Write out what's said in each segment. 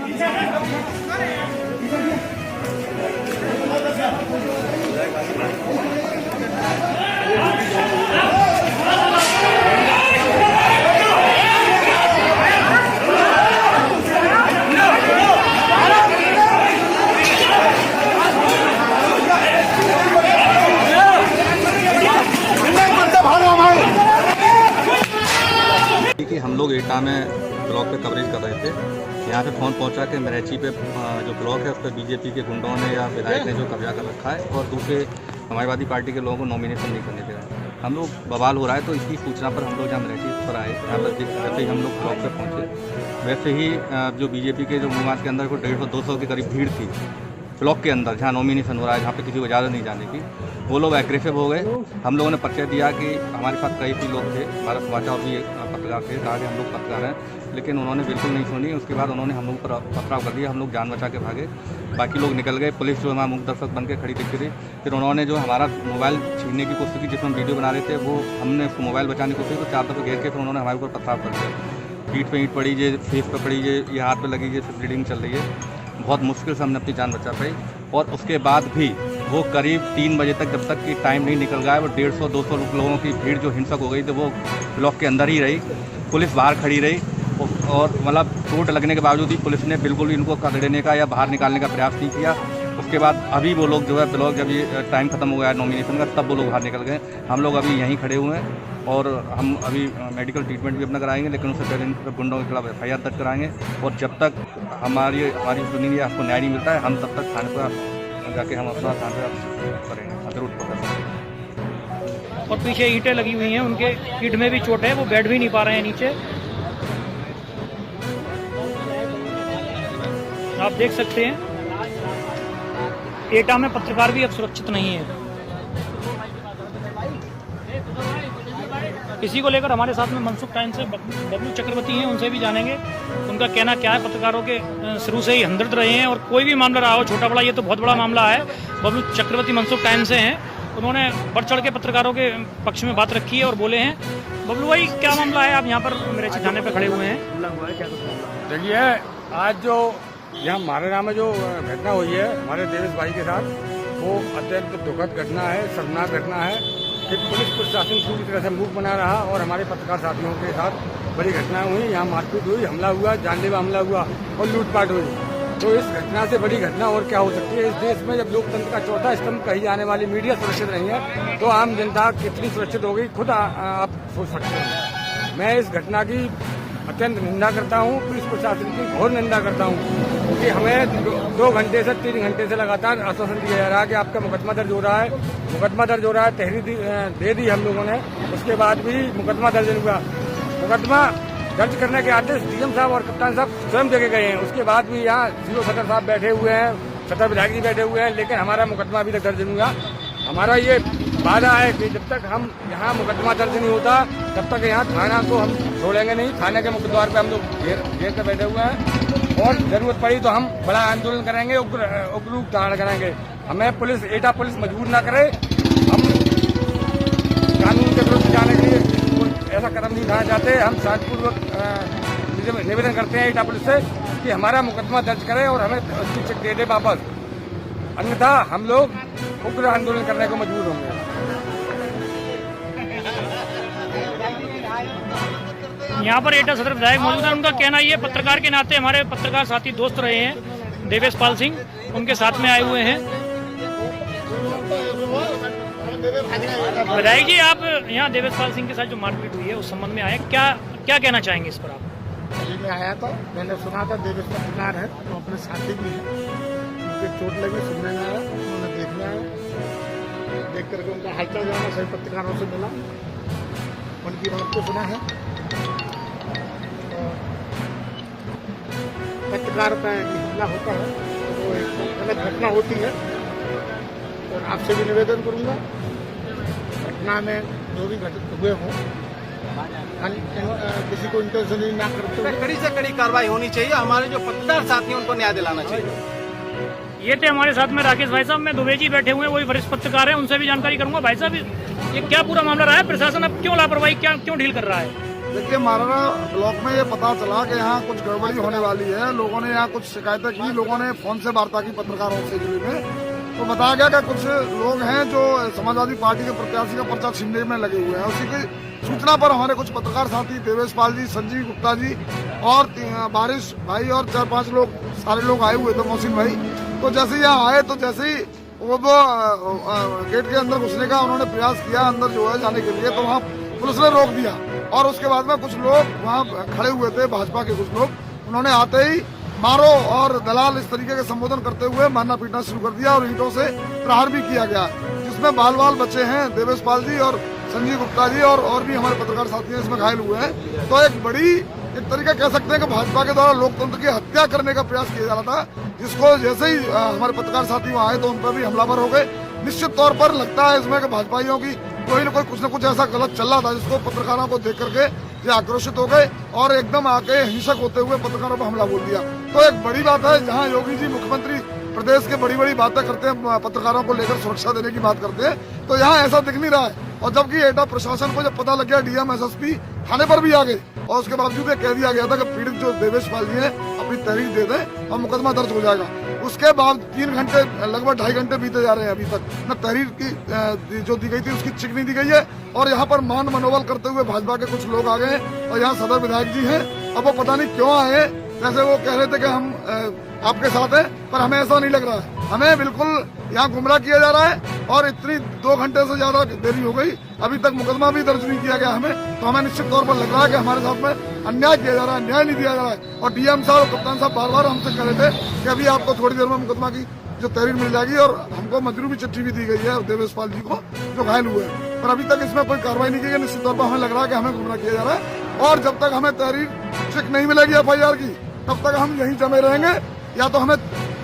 कि हम लोग एटा में ब्लॉक पे कवरेज कर रहे थे। यहाँ पे फ़ोन पहुँचा कि मेरैची पे जो ब्लॉक है उस पर बीजेपी के गुंडों ने या विधायक ने जो कब्जा कर रखा है और दूसरे समाजवादी पार्टी के लोगों को नॉमिनेशन नहीं करने दे रहा है। हम लोग बवाल हो रहा है, तो इसकी सूचना पर हम लोग जहाँ मेरैची पर आए, यहाँ पर जैसे ही हम लोग ब्लॉक पर पहुँचे वैसे ही जो बीजेपी के जो मुमाद के अंदर को 150-200 के करीब भीड़ थी ब्लॉक के अंदर जहाँ नॉमिनेशन हो रहा है, जहाँ पे किसी को इजाज़त नहीं जाने की, वो लोग एग्रेसिव हो गए। हम लोगों ने परिचय दिया कि हमारे साथ कई भी लोग थे, भारत समाचार भी एक पत्रकार थे, कहा कि हम लोग पत्रकार हैं, लेकिन उन्होंने बिल्कुल नहीं सुनी। उसके बाद उन्होंने हम लोग पर पथराव कर दिया, हम लोग जान बचा के भागे, बाकी लोग निकल गए। पुलिस जो हमारा मुख्य दर्शक बन के खड़ी दिखती थी। फिर उन्होंने जो हमारा मोबाइल छीनने की कोशिश की, जिसमें हम वीडियो बना रहे थे, वो हमने उसको मोबाइल बचाने की कोशिश की तो 4 दफ़े घेर के फिर उन्होंने हमारे ऊपर पथराव कर दिया। पीठ पे ईंट पड़ी, ये फेस पे पड़ी, ये हाथ पे लगी, ये ब्लीडिंग चल रही है। बहुत मुश्किल से हमने अपनी जान बचा पाई। और उसके बाद भी वो करीब 3 बजे तक, जब तक कि टाइम नहीं निकल गया, वो 150-200 लोगों की भीड़ जो हिंसक हो गई थी वो ब्लॉक के अंदर ही रही। पुलिस बाहर खड़ी रही और मतलब चोट लगने के बावजूद ही पुलिस ने बिल्कुल इनको खदेड़ने का या बाहर निकालने का प्रयास नहीं किया। उसके बाद अभी वो लोग जो है ब्लॉक, जब ये टाइम खत्म हो गया नॉमिनेशन का, तब वो लोग बाहर निकल गए। हम लोग अभी यहीं खड़े हुए हैं और हम अभी मेडिकल ट्रीटमेंट भी अपना कराएंगे, लेकिन उससे पहले इन गुंडों के खिलाफ FIR दर्ज कराएंगे। और जब तक हमारी सुनी आपको न्याय नहीं मिलता है, हम तब तक थाने पर जाके हम अपना थाने पर करेंगे, जरूर पकड़। और पीछे ईंटें लगी हुई हैं, उनके पीठ में भी चोट है, वो बैठ भी नहीं पा रहे हैं नीचे। आप देख सकते हैं एटा में पत्रकार भी अब सुरक्षित नहीं है। इसी को लेकर हमारे साथ में मनसुख टाइम से बबलू चक्रवर्ती हैं, उनसे भी जानेंगे उनका कहना क्या है। पत्रकारों के शुरू से ही हमदर्द रहे हैं और कोई भी मामला रहा हो, छोटा बड़ा, ये तो बहुत बड़ा मामला है। बबलू चक्रवर्ती मनसुख टाइम से हैं, उन्होंने बढ़ चढ़ के पत्रकारों के पक्ष में बात रखी है और बोले हैं। बबलू भाई, क्या मामला है? आप यहाँ पर मेरैची थाने पर खड़े हुए हैं। देखिए, आज जो यहाँ मारेगा में जो घटना हुई है हमारे देवेश भाई के साथ, वो अत्यंत दुखद घटना है, शर्मनाक घटना है कि पुलिस प्रशासन पूरी तरह से मूक बना रहा और हमारे पत्रकार साथियों के साथ बड़ी घटनाएं हुई। यहाँ मारपीट हुई, हमला हुआ, जानलेवा हमला हुआ और लूटपाट हुई। तो इस घटना से बड़ी घटना और क्या हो सकती है? इस देश में जब लोकतंत्र का चौथा स्तंभ कही जाने वाली मीडिया सुरक्षित नहीं है, तो आम जनता कितनी सुरक्षित होगी खुद आप सोच सकते हैं। मैं इस घटना की अत्यंत निंदा करता हूँ, पुलिस प्रशासन की घोर निंदा करता हूँ, क्योंकि हमें 2 घंटे से 3 घंटे से लगातार आश्वासन दिया जा रहा है कि आपका मुकदमा दर्ज हो रहा है, मुकदमा दर्ज हो रहा है। तहरीर दे दी हम लोगों ने, उसके बाद भी मुकदमा दर्ज नहीं हुआ। मुकदमा दर्ज करने के आदेश DM साहब और कप्तान साहब स्वयं देके गए हैं। उसके बाद भी यहाँ CO सदर साहब बैठे हुए हैं, सदर विधायक जी बैठे हुए हैं, लेकिन हमारा मुकदमा अभी तक दर्ज नहीं हुआ। हमारा ये वादा है कि जब तक हम यहाँ मुकदमा दर्ज नहीं होता, तब तक यहाँ थाना को हम छोड़ेंगे नहीं। थाने के मुख्य द्वार पे हम लोग घेर कर बैठे हुए हैं और जरूरत पड़ी तो हम बड़ा आंदोलन करेंगे, उग्र रूप धारण करेंगे। हमें पुलिस, एटा पुलिस मजबूर ना करे। हम कानून के विरुद्ध जाने के लिए ऐसा कदम नहीं उठाना चाहते। हम शांतिपूर्वक निवेदन करते हैं एटा पुलिस से कि हमारा मुकदमा दर्ज करे और हमें उसकी चेक दे दे वापस, अन्यथा हम लोग उग्र आंदोलन करने को मजबूर होंगे। यहाँ पर एटा सदर विधायक मौजूद है। उनका कहना ये, पत्रकार के नाते हमारे पत्रकार साथी दोस्त रहे हैं देवेश पाल सिंह, उनके साथ में आए हुए हैं। विधायक जी, आप यहाँ देवेश पाल सिंह के साथ जो मारपीट हुई है उस संबंध में आए, क्या कहना चाहेंगे इस पर आप? अभी मैं आया था, मैंने सुना था देवेश पत्रकार है, तो अपने साथी भी है, उनके चोट लगी, सुनने में आया, उन्होंने देखने आया, देख करके उनका हालचाल जाना सभी पत्रकारों से मिला, उनकी बात को सुना है। पत्रकार का हमला होता है तो एक गलत घटना होती है और आपसे भी निवेदन करूंगा, घटना में जो भी घटित हुए हों, किसी को इंटेंशनली ना करते हुए कड़ी से कड़ी कार्रवाई होनी चाहिए। हमारे जो पत्रकार साथी हैं उनको न्याय दिलाना चाहिए। ये थे हमारे साथ में राकेश भाई साहब, मैं दुबे जी बैठे हुए हैं, वही वरिष्ठ पत्रकार हैं, उनसे भी जानकारी करूंगा। भाई साहब, ये क्या पूरा मामला रहा है? प्रशासन अब क्यों लापरवाही, क्यों ढील कर रहा है? देखिए, माराना ब्लॉक में ये पता चला कि यहाँ कुछ गड़बड़ी होने वाली है। लोगों ने यहाँ कुछ शिकायतें की, लोगों ने फोन से वार्ता की पत्रकारों से जिले में, तो बताया गया कि कुछ लोग हैं जो समाजवादी पार्टी के प्रत्याशी का पर्चा छीनने में लगे हुए हैं। उसी की सूचना पर हमारे कुछ पत्रकार साथी देवेश पाल जी, संजीव गुप्ता जी और बारिश भाई और 4-5 लोग, सारे लोग आए हुए थे, मोहसिन भाई। तो जैसे यहाँ आए तो जैसे ही वो गेट के अंदर घुसने का उन्होंने प्रयास किया, अंदर जो है जाने के लिए, तो वहाँ पुलिस ने रोक दिया। और उसके बाद में कुछ लोग वहाँ खड़े हुए थे, भाजपा के कुछ लोग, उन्होंने आते ही मारो और दलाल इस तरीके के संबोधन करते हुए मारना पीटना शुरू कर दिया और ईंटों से प्रहार भी किया गया, जिसमें बाल बाल बच्चे हैं, देवेश पाल जी और संजीव गुप्ता जी और भी हमारे पत्रकार साथी इसमें घायल हुए हैं। तो एक बड़ी एक तरीका कह सकते हैं कि भाजपा के द्वारा लोकतंत्र की हत्या करने का प्रयास किया जा रहा था, जिसको जैसे ही हमारे पत्रकार साथी वहाँ आए तो उन पर भी हमलावर हो गए। निश्चित तौर पर लगता है इसमें कि भाजपाइयों की कोई न कोई कुछ न कुछ ऐसा गलत चल रहा था, जिसको पत्रकारों को देख करके ये आक्रोशित हो गए और एकदम आके हिंसक होते हुए पत्रकारों पर हमला बोल दिया। तो एक बड़ी बात है, जहाँ योगी जी मुख्यमंत्री प्रदेश के बड़ी बड़ी बातें करते हैं, पत्रकारों को लेकर सुरक्षा देने की बात करते हैं, तो यहाँ ऐसा दिख नहीं रहा है। और जबकि एटा प्रशासन को जब पता लग गया, डीएम एसएसपी थाने पर भी आ गए और उसके बावजूद ये कह दिया गया था कि पीड़ित जो देवेश पाल जी है अपनी तहरीर दे दें और मुकदमा दर्ज हो जाएगा। उसके बाद 3 घंटे, लगभग 2.5 घंटे बीते जा रहे हैं, अभी तक न तहरीर की जो दी गई थी उसकी चिकनी दी गई है। और यहाँ पर मान मनोबल करते हुए भाजपा के कुछ लोग आ गए और यहाँ सदर विधायक जी हैं। अब वो पता नहीं क्यों आए, जैसे वो कह रहे थे कि हम आपके साथ हैं, पर हमें ऐसा नहीं लग रहा है। हमें बिल्कुल यहाँ गुमराह किया जा रहा है और इतनी 2 घंटे से ज्यादा देरी हो गई, अभी तक मुकदमा भी दर्ज नहीं किया गया हमें। तो हमें निश्चित तौर पर लग रहा है कि हमारे साथ में अन्याय किया जा रहा है, न्याय नहीं दिया जा रहा है। और डीएम साहब और कप्तान साहब बार बार हमसे कह रहे थे कि अभी आपको थोड़ी देर में मुकदमा की जो तहरीर मिल जाएगी, और हमको मंजूरी भी चिट्ठी भी दी गई है देवेश पाल जी को जो घायल हुए हैं, पर अभी तक इसमें कोई कार्रवाई नहीं की गई। निश्चित तौर पर हमें लग रहा है कि हमें गुमराह किया जा रहा है और जब तक हमें तहरीर चेक नहीं मिलेगी FIR की, तब तक हम यहीं जमे रहेंगे। या तो हमें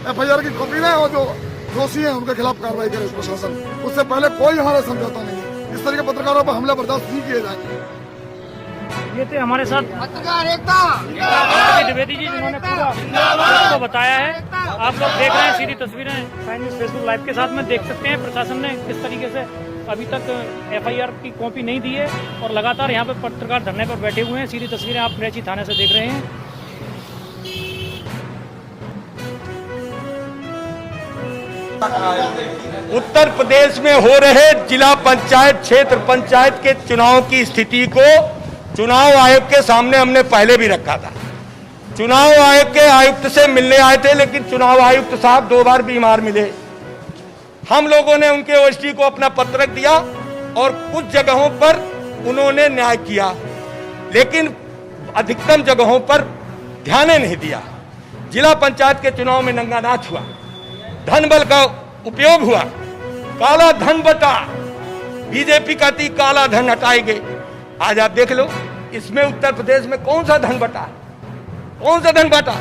FIR की कॉपी दें और जो दोषी हैं उनके खिलाफ कार्रवाई करे प्रशासन, उससे पहले कोई हमारा समझौता नहीं है। इस तरह के पत्रकारों पर हमला बर्दाश्त नहीं किए जाएंगे। ये थे हमारे साथ पत्रकार एकता द्विवेदी जी, जिन्होंने पूरा को बताया है। आप लोग देख रहे हैं सीधी तस्वीरें साइन न्यूज़ फेसबुक लाइव के साथ में देख सकते हैं प्रशासन ने किस तरीके से अभी तक FIR की कॉपी नहीं दी है और लगातार यहाँ पे पत्रकार धरने पर बैठे हुए हैं। सीधी तस्वीरें आप मेरठी थाने से देख रहे हैं। उत्तर प्रदेश में हो रहे जिला पंचायत, क्षेत्र पंचायत के चुनाव की स्थिति को चुनाव आयोग के सामने हमने पहले भी रखा था। चुनाव आयोग के आयुक्त से मिलने आए थे, लेकिन चुनाव आयुक्त साहब 2 बार बीमार मिले। हम लोगों ने उनके OSD को अपना पत्रक दिया और कुछ जगहों पर उन्होंने न्याय किया, लेकिन अधिकतम जगहों पर ध्यान नहीं दिया। जिला पंचायत के चुनाव में नंगा नाच हुआ, धन बल का उपयोग हुआ, काला धन बटा, बीजेपी कहती काला धन हटाएंगे। आज आप देख लो इसमें उत्तर प्रदेश में कौन सा धन बटा, कौन सा धन बटा।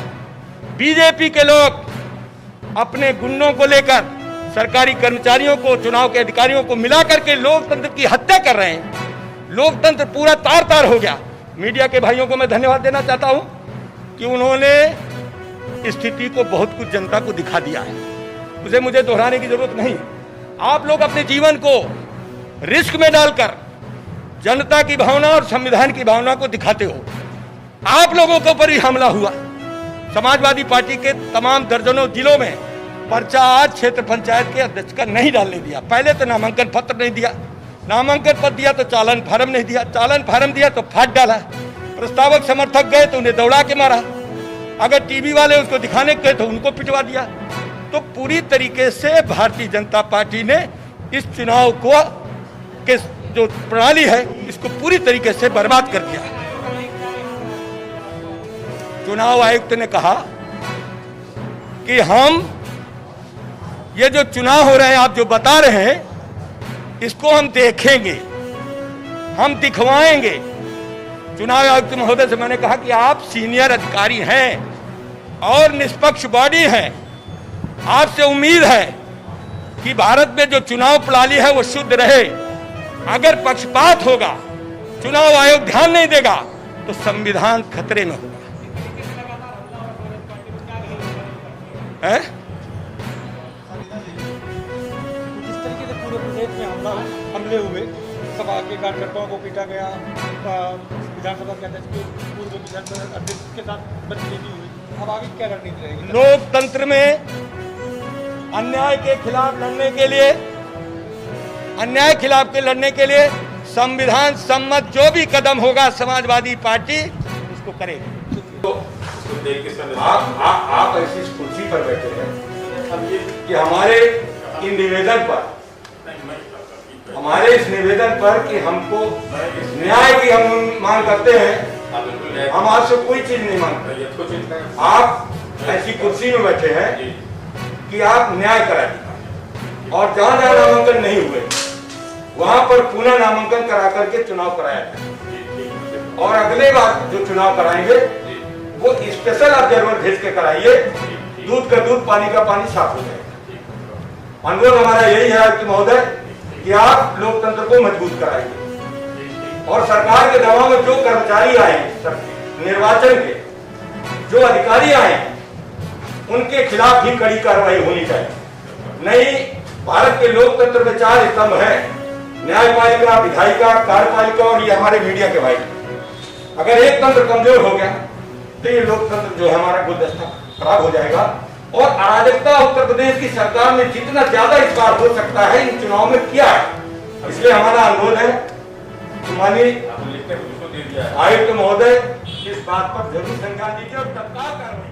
बीजेपी के लोग अपने गुंडों को लेकर सरकारी कर्मचारियों को, चुनाव के अधिकारियों को मिला करके लोकतंत्र की हत्या कर रहे हैं। लोकतंत्र पूरा तार तार हो गया। मीडिया के भाइयों को मैं धन्यवाद देना चाहता हूं कि उन्होंने स्थिति को बहुत कुछ जनता को दिखा दिया है, उसे मुझे दोहराने की जरूरत नहीं। आप लोग अपने जीवन को रिस्क में डालकर जनता की भावना और संविधान की भावना को दिखाते हो। आप लोगों के ऊपर ही हमला हुआ। समाजवादी पार्टी के तमाम दर्जनों जिलों में पर्चा आज क्षेत्र पंचायत के अध्यक्ष का नहीं डालने दिया। पहले तो नामांकन पत्र नहीं दिया, नामांकन पत्र दिया तो चालन फार्म नहीं दिया, चालन फार्म दिया तो फाड़ डाला। प्रस्तावक समर्थक गए तो उन्हें दौड़ा के मारा। अगर टीवी वाले उसको दिखाने गए तो उनको पिटवा दिया। तो पूरी तरीके से भारतीय जनता पार्टी ने इस चुनाव को के जो प्रणाली है इसको पूरी तरीके से बर्बाद कर दिया। चुनाव आयुक्त ने कहा कि हम ये जो चुनाव हो रहे हैं, आप जो बता रहे हैं, इसको हम देखेंगे, हम दिखवाएंगे। चुनाव आयुक्त महोदय से मैंने कहा कि आप सीनियर अधिकारी हैं और निष्पक्ष बॉडी है, आपसे उम्मीद है कि भारत में जो चुनाव प्रणाली है वो शुद्ध रहे। अगर पक्षपात होगा, चुनाव आयोग ध्यान नहीं देगा, तो संविधान खतरे में होगा। जिस तरीके से पूरे प्रदेश में हमले हुए, सभा के कार्यकर्ताओं को पीटा गया, विधानसभा के अध्यक्ष के पूर्व विधानसभा अध्यक्ष के साथ बदतमीजी हुई, अब आगे क्या रणनीति रहेगी? लोकतंत्र में अन्याय के खिलाफ लड़ने के लिए संविधान सम्मत जो भी कदम होगा समाजवादी पार्टी उसको करेगी। आप ऐसी कुर्सी पर बैठे हैं कि हमारे इस निवेदन पर कि हमको न्याय की हम मांग करते हैं, हम आपसे कोई चीज नहीं मांगते। आप ऐसी कुर्सी में बैठे हैं कि आप न्याय करा दीजिए, और जहां जहां नामांकन नहीं हुए वहां पर पुनः नामांकन करा करके चुनाव कराया जाए, और अगले बार जो चुनाव कराएंगे वो स्पेशल ऑब्जर्वर भेज के कराइए, दूध का दूध पानी का पानी साफ हो जाएगा। अनुरोध हमारा यही है कि महोदय कि आप लोकतंत्र को मजबूत कराइए, और सरकार के दबाव में जो कर्मचारी आए निर्वाचन के, जो अधिकारी आए, उनके खिलाफ भी कड़ी कार्रवाई होनी चाहिए। नहीं, भारत के लोकतंत्र में 4 स्तंभ है, न्यायपालिका, विधायिका, कार्यपालिका और ये हमारे मीडिया के भाई। अगर एक तंत्र कमजोर हो गया तो ये लोकतंत्र जो है हमारा गुलदस्ता खराब हो जाएगा, और अराजकता उत्तर प्रदेश की सरकार ने जितना ज्यादा इस बार हो सकता है इन चुनाव में किया है। इसलिए हमारा अनुरोध है कि माननीय आयुक्त महोदय इस बात पर जरूर संज्ञान लीजिए और तत्काल कार्रवाई